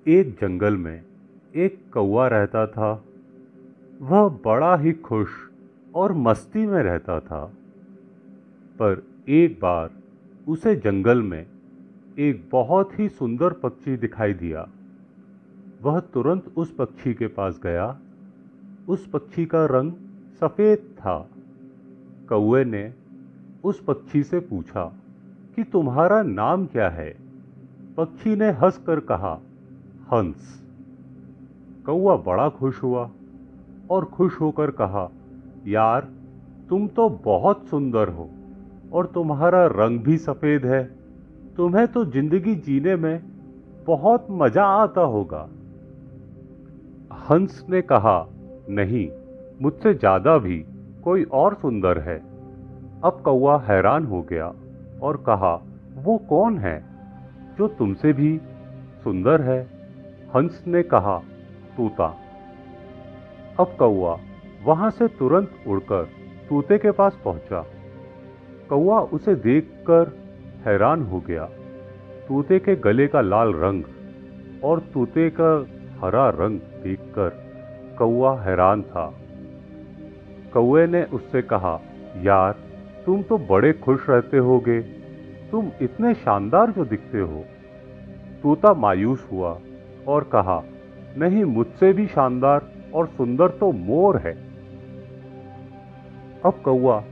एक जंगल में एक कौवा रहता था। वह बड़ा ही खुश और मस्ती में रहता था। पर एक बार उसे जंगल में एक बहुत ही सुंदर पक्षी दिखाई दिया। वह तुरंत उस पक्षी के पास गया। उस पक्षी का रंग सफेद था। कौवे ने उस पक्षी से पूछा कि तुम्हारा नाम क्या है? पक्षी ने हंसकर कहा, हंस। कौवा बड़ा खुश हुआ और खुश होकर कहा, यार, तुम तो बहुत सुंदर हो और तुम्हारा रंग भी सफेद है। तुम्हें तो जिंदगी जीने में बहुत मजा आता होगा। हंस ने कहा, नहीं, मुझसे ज्यादा भी कोई और सुंदर है। अब कौवा हैरान हो गया और कहा, वो कौन है जो तुमसे भी सुंदर है? हंस ने कहा, तूता। अब कौवा वहां से तुरंत उड़कर तूते के पास पहुंचा। कौवा उसे देखकर हैरान हो गया। तूते के गले का लाल रंग और तूते का हरा रंग देखकर कौवा हैरान था। कौवे ने उससे कहा, यार, तुम तो बड़े खुश रहते होगे। तुम इतने शानदार जो दिखते हो। तूता मायूस हुआ और कहा, नहीं, मुझसे भी शानदार और सुंदर तो मोर है। अब कौवा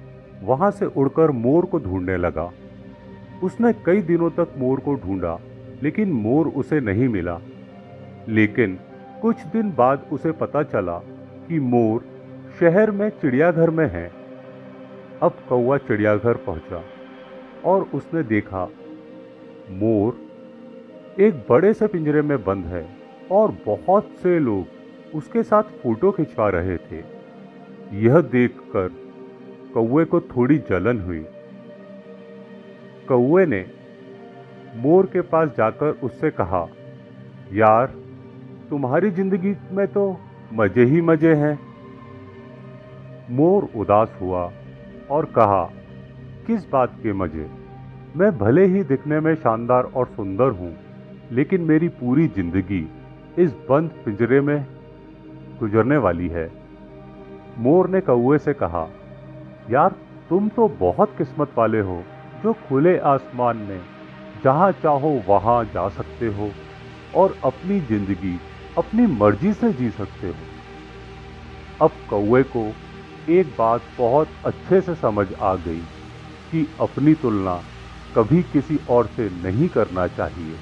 वहां से उड़कर मोर को ढूंढने लगा। उसने कई दिनों तक मोर को ढूंढा, लेकिन मोर उसे नहीं मिला। लेकिन कुछ दिन बाद उसे पता चला कि मोर शहर में चिड़ियाघर में है। अब कौवा चिड़ियाघर पहुंचा और उसने देखा मोर एक बड़े से पिंजरे में बंद है और बहुत से लोग उसके साथ फोटो खिंचवा रहे थे। यह देखकर कौवे को थोड़ी जलन हुई। कौवे ने मोर के पास जाकर उससे कहा, यार, तुम्हारी जिंदगी में तो मजे ही मजे हैं। मोर उदास हुआ और कहा, किस बात के मजे? मैं भले ही दिखने में शानदार और सुंदर हूं, लेकिन मेरी पूरी जिंदगी इस बंद पिंजरे में गुजरने वाली है। मोर ने कौवे से कहा, यार, तुम तो बहुत किस्मत वाले हो जो खुले आसमान में जहां चाहो वहां जा सकते हो और अपनी जिंदगी अपनी मर्जी से जी सकते हो। अब कौवे को एक बात बहुत अच्छे से समझ आ गई कि अपनी तुलना कभी किसी और से नहीं करना चाहिए।